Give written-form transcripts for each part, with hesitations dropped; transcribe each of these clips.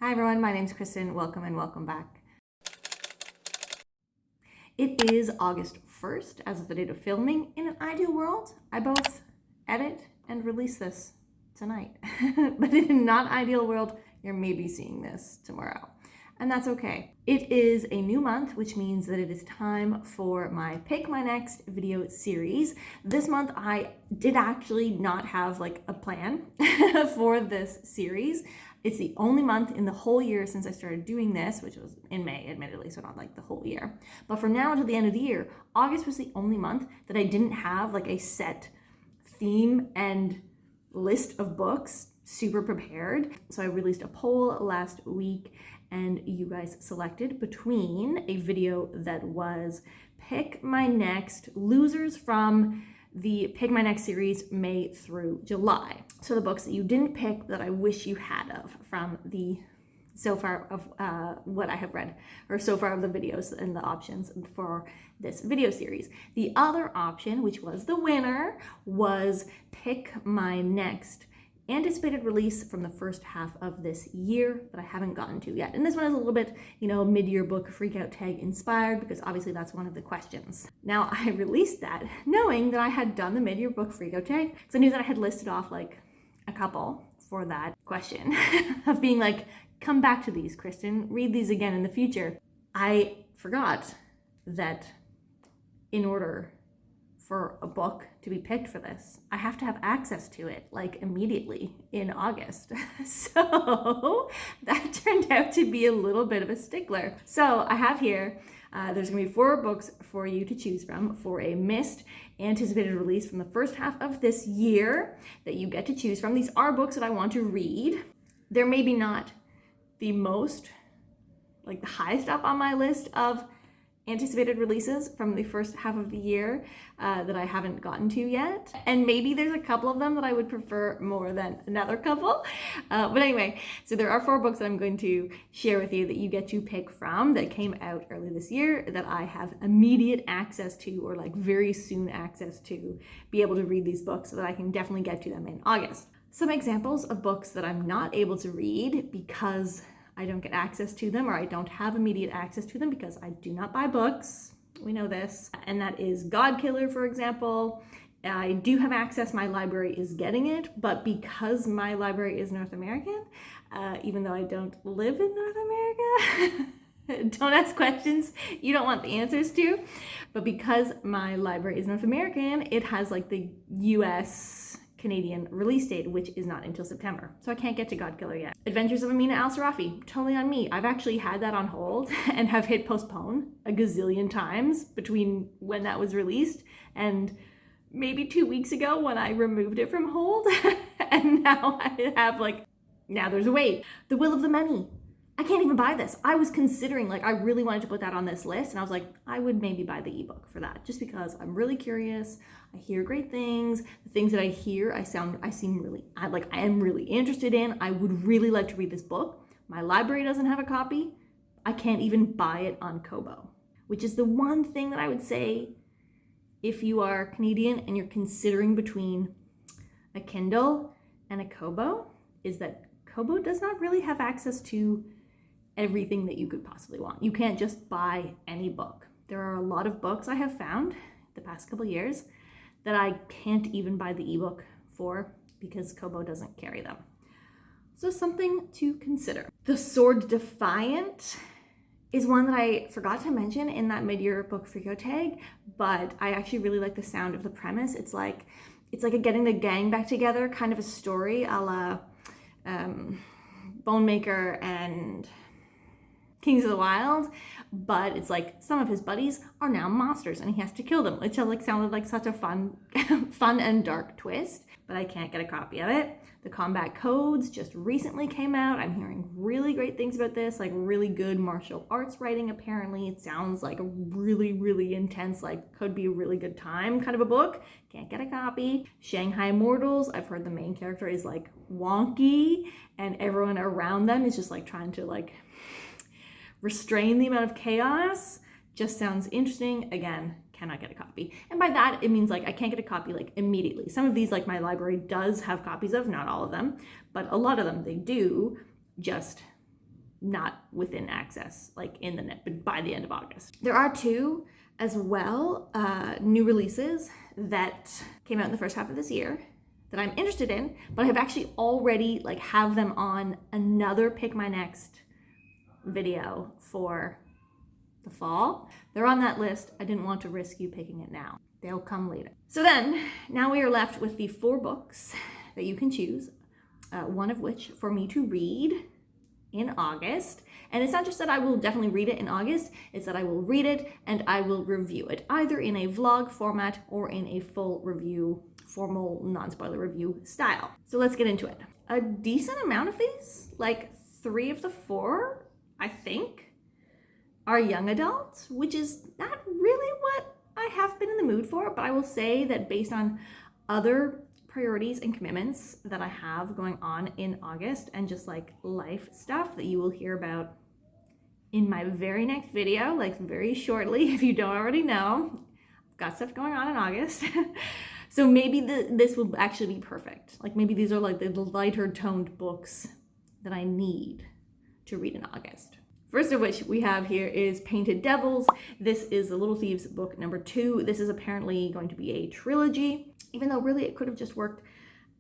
Hi everyone, my name's Kristen. Welcome and welcome back. It is August 1st as of the date of filming. In an ideal world, I both edit and release this tonight. But in a not ideal world, you're maybe seeing this tomorrow. And that's okay. It is a new month, which means that it is time for my Pick My Next video series. This month, I did actually not have like a plan for this series. It's the only month in the whole year since I started doing this, which was in May, admittedly, so not like the whole year. But from now until the end of the year, August was the only month that I didn't have like a set theme and list of books super prepared. So I released a poll last week and you guys selected between a video that was Pick My Next losers from the Pick My Next series, May through July. So the books that you didn't pick that I wish you had of from the so far of what I have read, or so far of the videos and the options for this video series. The other option, which was the winner, was Pick My Next anticipated release from the first half of this year that I haven't gotten to yet. And this one is a little bit, mid-year book freakout tag inspired, because obviously that's one of the questions. Now, I released that knowing that I had done the mid-year book freakout tag, because I knew that I had listed off like a couple for that question of being like, come back to these, Kristen, read these again in the future. I forgot that in order for a book to be picked for this, I have to have access to it like immediately in August. So that turned out to be a little bit of a stickler. So I have here, there's gonna be 4 books for you to choose from for a missed anticipated release from the first half of this year that you get to choose from. These are books that I want to read. They're maybe not the most, like the highest up on my list of anticipated releases from the first half of the year that I haven't gotten to yet. And maybe there's a couple of them that I would prefer more than another couple. But anyway, so there are 4 books that I'm going to share with you that you get to pick from that came out early this year that I have immediate access to, or like very soon access to, be able to read these books so that I can definitely get to them in August. Some examples of books that I'm not able to read because I don't get access to them, or I don't have immediate access to them because I do not buy books. We know this. And that is God Killer, for example. I do have access, my library is getting it, but because my library is North American, even though I don't live in North America, don't ask questions you don't want the answers to, but because my library is North American, it has like the US Canadian release date, which is not until September. So I can't get to God Killer yet. Adventures of Amina Al-Sarafi, totally on me. I've actually had that on hold and have hit postpone a gazillion times between when that was released and maybe 2 weeks ago when I removed it from hold. And now I have now there's a wait. The Will of the Many. I can't even buy this. I was considering, I really wanted to put that on this list, and I was like, I would maybe buy the ebook for that, just because I'm really curious. I hear great things. The things that I hear, I am really interested in. I would really like to read this book. My library doesn't have a copy. I can't even buy it on Kobo, which is the one thing that I would say if you are Canadian and you're considering between a Kindle and a Kobo, is that Kobo does not really have access to everything that you could possibly want. You can't just buy any book. There are a lot of books I have found the past couple years that I can't even buy the ebook for because Kobo doesn't carry them. So something to consider. The Sword Defiant is one that I forgot to mention in that mid-year book freako tag, but I actually really like the sound of the premise. It's like a getting the gang back together kind of a story, a la Bone Maker and Kings of the Wild, but it's like some of his buddies are now monsters and he has to kill them, which sounded like such a fun and dark twist, but I can't get a copy of it. The Combat Codes just recently came out. I'm hearing really great things about this, really good martial arts writing apparently. It sounds like a really, really intense, could be a really good time kind of a book. Can't get a copy. Shanghai Immortals, I've heard the main character is wonky and everyone around them is just trying to restrain the amount of chaos. Just sounds interesting. Again, cannot get a copy. And by that, it means I can't get a copy immediately. Some of these my library does have copies of, not all of them, but a lot of them they do, just not within access, like in the net, but by the end of August. There are two as well, new releases that came out in the first half of this year that I'm interested in, but I've actually already like have them on another Pick My Next video for the fall. They're on that list. I didn't want to risk you picking it now. They'll come later. So then, now we are left with the 4 books that you can choose, one of which for me to read in August. And it's not just that I will definitely read it in August, it's that I will read it and I will review it, either in a vlog format or in a full review, formal non-spoiler review style. So let's get into it. A decent amount of these, like 3 of the 4, I think, are young adult, which is not really what I have been in the mood for, but I will say that based on other priorities and commitments that I have going on in August and just like life stuff that you will hear about in my very next video, like very shortly, if you don't already know. I've got stuff going on in August. So maybe this will actually be perfect. Like maybe these are like the lighter toned books that I need to read in August. First of which we have here is Painted Devils. This is the Little Thieves book number 2. This is apparently going to be a trilogy, even though really it could have just worked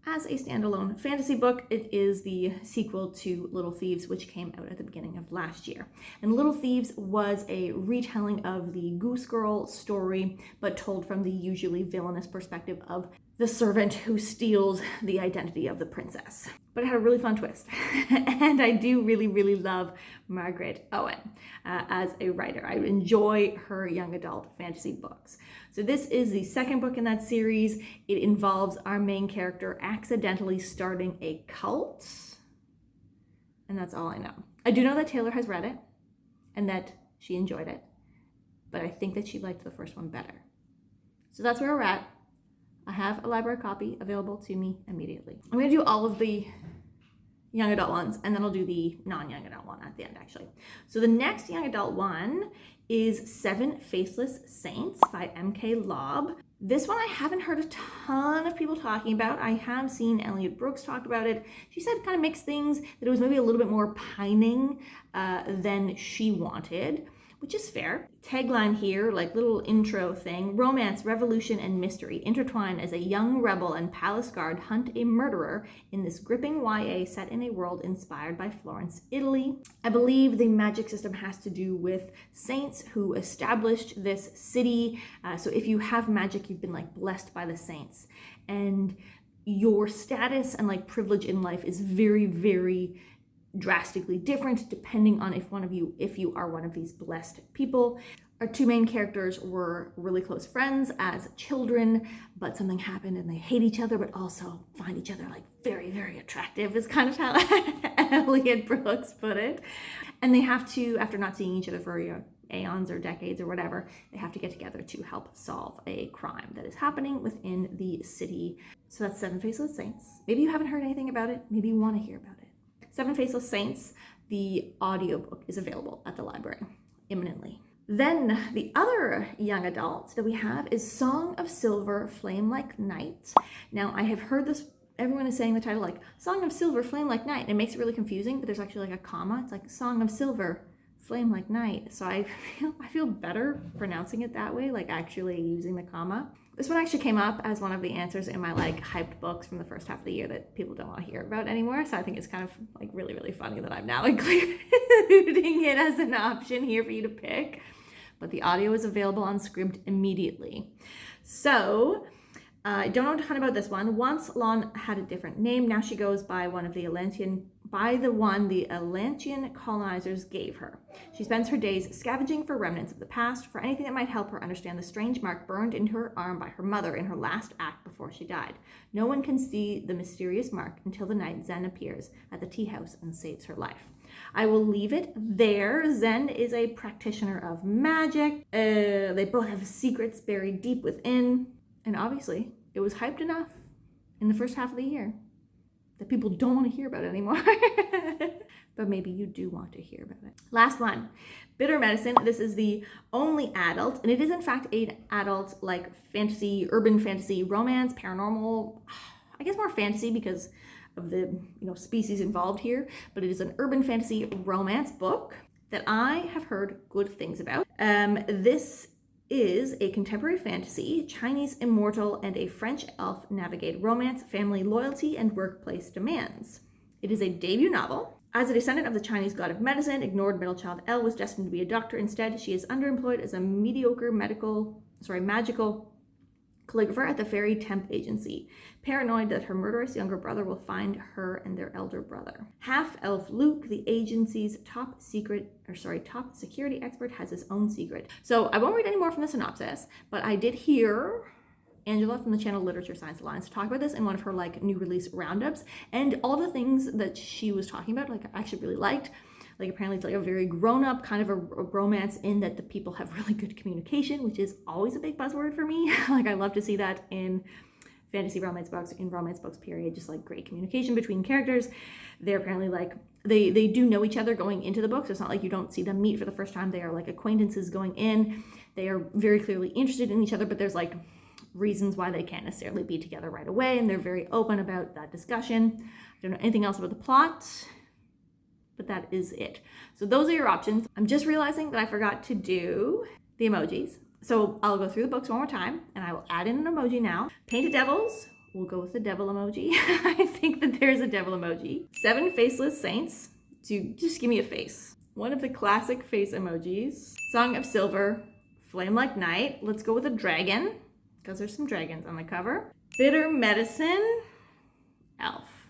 as a standalone fantasy book. It is the sequel to Little Thieves, which came out at the beginning of last year. And Little Thieves was a retelling of the Goose Girl story, but told from the usually villainous perspective of the servant who steals the identity of the princess. But it had a really fun twist. And I do really, really love Margaret Owen as a writer. I enjoy her young adult fantasy books. So this is the 2nd book in that series. It involves our main character accidentally starting a cult. And that's all I know. I do know that Taylor has read it and that she enjoyed it, but I think that she liked the first one better. So that's where we're at. I have a library copy available to me immediately. I'm going to do all of the young adult ones, and then I'll do the non-young adult one at the end, actually. So the next young adult one is 7 Faceless Saints by M.K. Lobb. This one I haven't heard a ton of people talking about. I have seen Elliot Brooks talk about it. She said kind of mixed things, that it was maybe a little bit more pining than she wanted, which is fair. Tagline here, like little intro thing: romance, revolution, and mystery intertwine as a young rebel and palace guard hunt a murderer in this gripping YA set in a world inspired by Florence, Italy. I believe the magic system has to do with saints who established this city. So if you have magic, you've been like blessed by the saints. And your status and like privilege in life is very, very drastically different depending on if you are one of these blessed people. Our 2 main characters were really close friends as children, but something happened and they hate each other, but also find each other like very, very attractive, is kind of how Elliot Brooks put it. And they have to, after not seeing each other for aeons or decades or whatever, they have to get together to help solve a crime that is happening within the city. So that's 7 Faceless Saints. Maybe you haven't heard anything about it. Maybe you want to hear about it. 7 Faceless Saints, the audiobook, is available at the library imminently. Then the other young adult that we have is Song of Silver, Flame Like Night. Now I have heard this, everyone is saying the title like Song of Silver, Flame Like Night, and it makes it really confusing, but there's actually like a comma. It's like Song of Silver, Flame Like Night. So I feel better pronouncing it that way, like actually using the comma. This one actually came up as one of the answers in my like hyped books from the first half of the year that people don't want to hear about anymore. So I think it's kind of like really, really funny that I'm now including it as an option here for you to pick. But the audio is available on Scribd immediately. So I don't know a ton about this one. Once Lon had a different name. Now she goes by the Atlantean colonizers gave her. She spends her days scavenging for remnants of the past, for anything that might help her understand the strange mark burned into her arm by her mother in her last act before she died. No one can see the mysterious mark until the night Zen appears at the tea house and saves her life. I will leave it there. Zen is a practitioner of magic. They both have secrets buried deep within. And obviously, it was hyped enough in the first half of the year that people don't want to hear about it anymore. But maybe you do want to hear about it. Last one, Bitter Medicine. This is the only adult, and it is in fact an adult like fantasy, urban fantasy, romance, paranormal, I guess more fantasy because of the species involved here, but it is an urban fantasy romance book that I have heard good things about. This is a contemporary fantasy, Chinese immortal and a French elf navigate romance, family loyalty, and workplace demands. It is a debut novel. As a descendant of the Chinese god of medicine, ignored middle child Elle was destined to be a doctor. Instead, she is underemployed as a mediocre magical calligrapher at the Fairy Temp Agency, paranoid that her murderous younger brother will find her and their elder brother. Half-elf Luke, the agency's top security expert, has his own secret. So I won't read any more from the synopsis, but I did hear Angela from the channel Literature Science Alliance talk about this in one of her new release roundups, and all the things that she was talking about, I actually really liked. Apparently it's a very grown-up kind of a romance in that the people have really good communication, which is always a big buzzword for me. I love to see that in fantasy romance books, period, just great communication between characters. They're apparently they do know each other going into the book, so it's not like you don't see them meet for the first time. They are acquaintances going in. They are very clearly interested in each other, but there's reasons why they can't necessarily be together right away, and they're very open about that discussion. I don't know anything else about the plot, but that is it. So those are your options. I'm just realizing that I forgot to do the emojis. So I'll go through the books one more time, and I will add in an emoji now. Painted Devils, we'll go with the devil emoji. I think that there's a devil emoji. 7 Faceless Saints, to just give me a face. One of the classic face emojis. Song of Silver, Flame Like Night. Let's go with a dragon, because there's some dragons on the cover. Bitter Medicine, elf.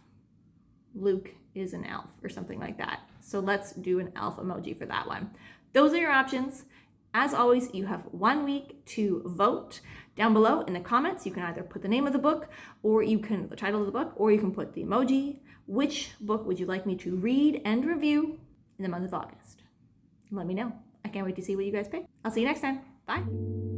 Luke is an elf or something like that. So let's do an elf emoji for that one. Those are your options. As always, you have 1 week to vote. Down below in the comments, you can either put the name of the book, or the title of the book, or you can put the emoji. Which book would you like me to read and review in the month of August? Let me know. I can't wait to see what you guys pick. I'll see you next time. Bye.